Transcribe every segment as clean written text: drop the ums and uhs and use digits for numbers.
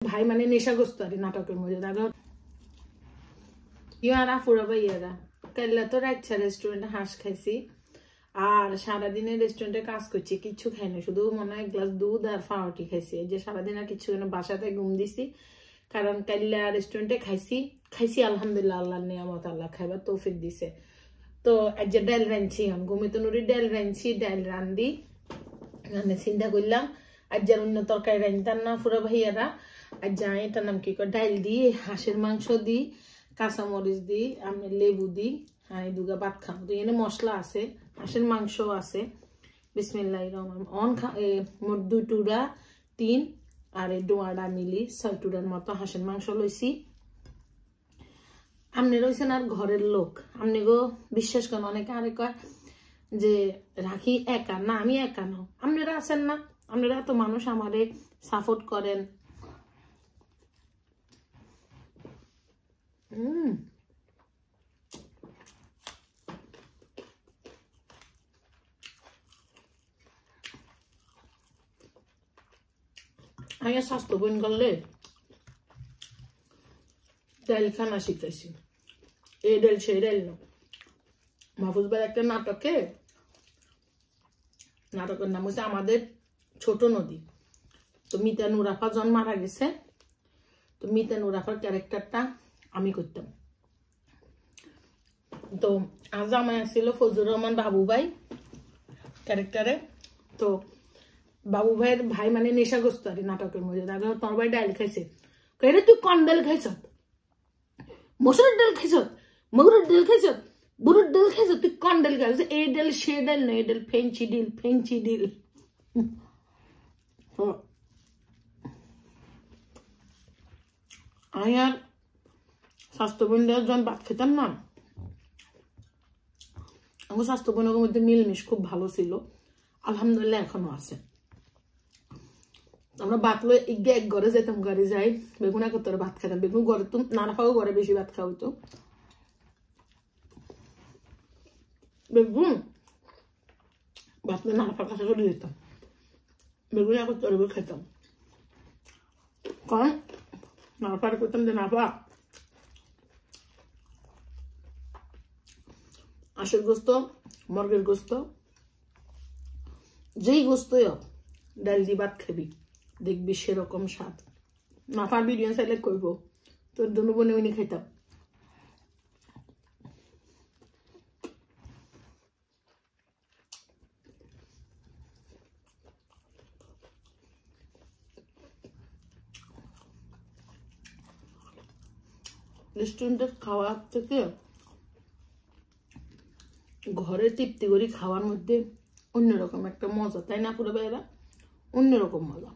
ভাই মানে নেশাগ্রস্ত আর নাটকের মধ্যে দেখো ইয়ারা ফুরা ভাইয়ারা কাল্লা তো রাইচ্ছা রেস্টুরেন্টে হাঁস খাইছি আর সারাদিনে রেস্টুরেন্টে কাজ করছি কিচ্ছু খাইনি শুধু মনে হয় এক গ্লাস দুধ আর ফাওয়াটি খাইছি যে সারাদিন আর কিছু বাসাতে ঘুম দিছি কারণ কাল্লা রেস্টুরেন্টে খাইছি আলহামদুলিল্লাহ আল্লাহর নিয়ামত আল্লাহ খাইবার তৌফিক দিছে তো আজ ডাল রাঁধছি ঘুমিতে নুরি ডাল রাঁধছি ডাল রান্ধি রান্না চিন্তা করলাম আজ যার অন্য তরকারি রাঁধতাম না ফুরা ভাইয়ারা আর যা এটার নাম কি করে ডাল দিই হাঁসের মাংস দিই কাঁচামরিচ দিই আমি লেবু দিই আর এই দুগা ভাত খাম তো এনে মশলা আছে হাঁসের মাংস আছে বিসমিল্লাহির রহমানির অন মোট 2 টুকরা 3 আর এই ডোয়াটা মিলি 6 টুকরার মতো হাঁসের মাংস লইছি আমনে রইছেন আর ঘরের লোক আমনে গো বিশ্বাস করেন অনেকে আরে কয় যে রাখি একা না আমি একা না আপনারা আছেন না আপনারা তো মানুষ আমারে সাপোর্ট করেন আমি স্বাস্থ্য বইন করলে ডাল খানা শিখতেছি এই ডাল সেই ডাল না মাহফুজ ভাই একটা নাটকের নাম হচ্ছে আমাদের ছোট নদী তো মিতা নুরাফা জন মারা গেছে তো মিতা নুরাফার ক্যারেক্টারটা আমি করতাম তো আজ আমায় ছিল ফজলুর রহমান বাবু ভাই ক্যারেক্টারে তো বাবু ভাইয়ের ভাই মানে নেশাগ্রস্ত আর নাটকের মধ্যে দেখো তোর ভাই ডাল খাইছে কে তুই কোন ডাল খাইছ মসুরের ডাল খাইছ মগুরের ডাল খাইছ বুড়োর ডাল খাইছ তুই কোন ডাল খাইছ এই ডাল সে ডাল না এই ডাল ফেঞ্চি ডিল আমি আর স্বাস্থ্য বোনদের যখন ভাত খেতাম না আমার স্বাস্থ্য বোনের মধ্যে মিলমিশ খুব ভালো ছিল আলহামদুলিল্লাহ এখনো আছে আমরা ভাত লয়ে এক ঘরে যেতাম ঘরে যাই বেগুন এক তোর ভাত খেতাম বেগুন ঘরে তো নানা খাওয়া ঘরে বেশি ভাত খাওয়া হইতো বেগুন ভাত নানা ফা কাছে চলে যেতাম বেগুন এক তোর খেতাম কারণ নানা ফাটা করতাম যে নাফা আশের গোস্ত মর্গের গোস্ত যেই গোস্তই হোক ডাল দিয়ে ভাত খাবি দেখবি সেরকম স্বাদ নাফার ভিডিও চাইলে করব তোর দুনু বনে মিনি খাইতাম রেস্টুরেন্টের খাওয়ার থেকে ঘরে তৃপ্তি করি খাওয়ার মধ্যে অন্যরকম একটা মজা তাই না পুরো ভাইয়েরা অন্যরকম মজা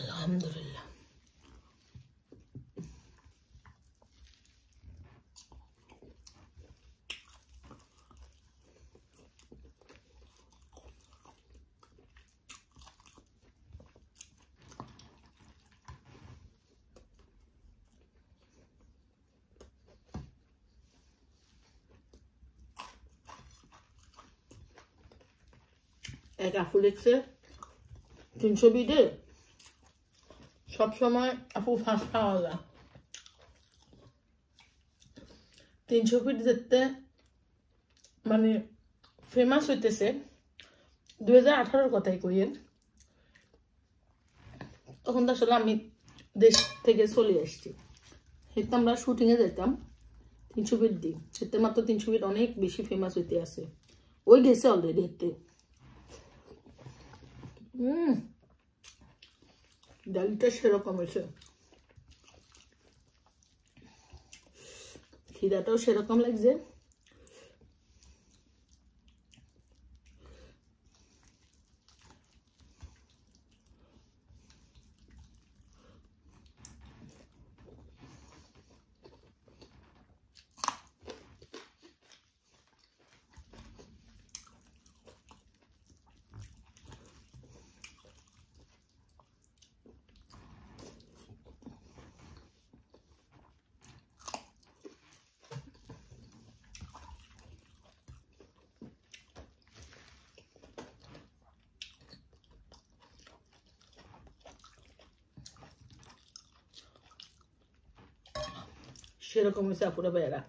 আলহামদুলিল্লাহ এক আপু লিখছে 300 বিডে সবসময় আপু ফাঁস খাওয়া যায় 300 ফিট যেতে মানে ফেমাস হইতেছে 2018 কথাই কইেন তখন তো আসলে আমি দেশ থেকে চলে আসছি সেটা আমরা শুটিংয়ে যেতাম 300 ফিট দিই সেটা মাত্র 300 ফিট অনেক বেশি ফেমাস হইতে আছে ওই গেছে অলরেডি হেঁটে ডালটা সেরকম হয়েছে খিদাটাও সেরকম লাগছে সেরকম হয়েছে আপুরা ভাইয়েরা।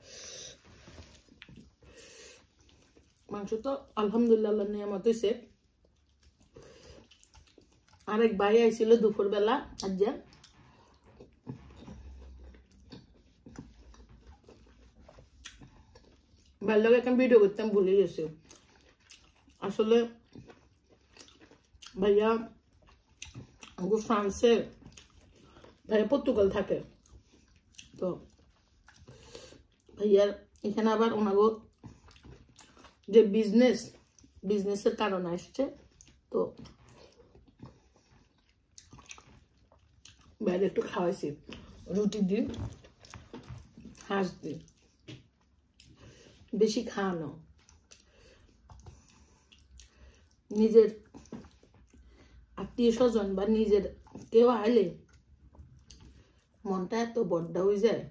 মাংস তো আলহামদুলিল্লাহ আল্লাহর নিয়ামত হয়েছে। আরেক ভাই আইছিল দুপুরবেলা, আজ ভাইয়ের লগে একটা ভিডিও করতাম ভুলে গেছি। আসলে ভাইয়া ফ্রান্সে, ভাইয়া পর্তুগাল থাকে, তো ভাইয়ার এখানে আবার ওনাগো যে বিজনেসের কারণে আসছে, তো বাইরে একটু খাওয়াইছি, রুটি দিই, হাঁস দিই, বেশি খাওয়ানো। নিজের আত্মীয় স্বজন বা নিজের কেউ আইলে মনটা এত বড্ডা হয়ে যায়।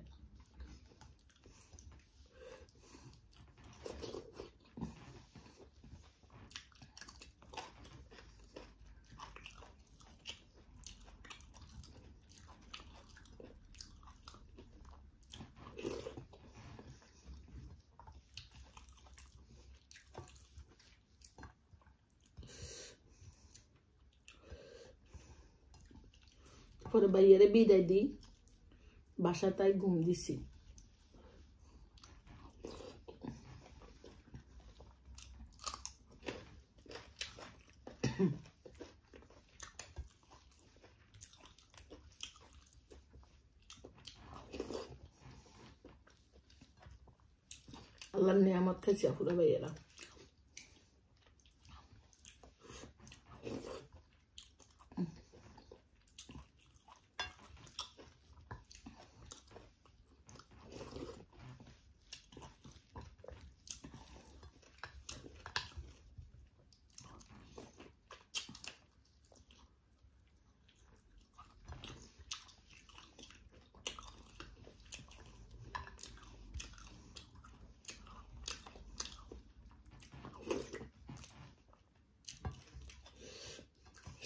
পরে ভাইয়ারে বিদায় দিই, বাসা তাই ঘুম দিছি। আল্লাহর নিয়ামত খাইছি আপুরা ভাইয়েরা।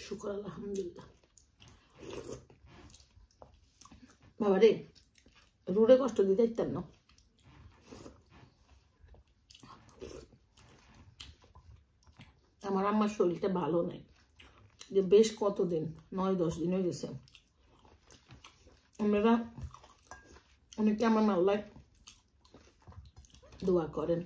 শুকর আলহামদুলিল্লাহ। বাবা রে, রুড়ে কষ্ট দিতে ইত্যার না। আমার আম্মার শরীরটা ভালো নাই, যে বেশ কতদিন, 9-10 দিন হয়ে গেছে। আপনারা অনেকে আমার মাল্লায় দোয়া করেন।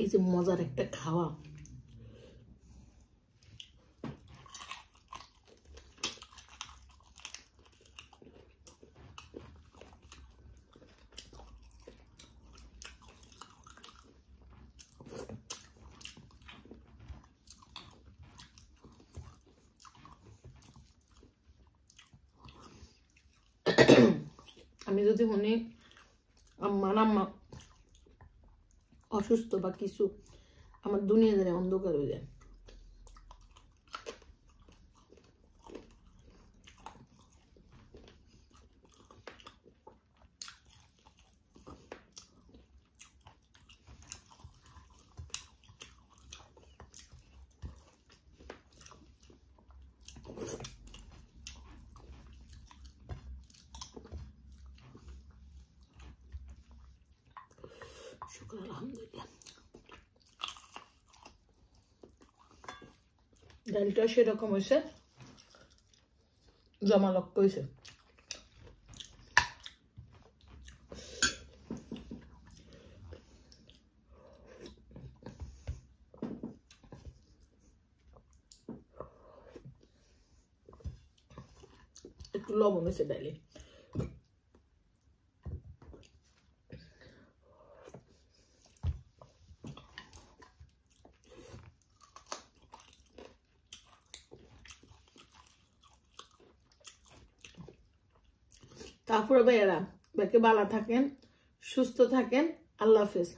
এই যে মজার একটা খাওয়া, আমি যদি শুনি আমার আম্মা অসুস্থ বা কিছু, আমার দুনিয়া ধরে অন্ধকার হয়ে যায়। শুকর আলহামদুলিল্লাহ। ডালটা সেরকম হয়েছে, জমালক্ষ হয়েছে। একটু লবণ হয়েছে ডালে। তারপরে ভাইয়েরা, ভাইকে ভালো থাকেন, সুস্থ থাকেন, আল্লাহ হাফেজ।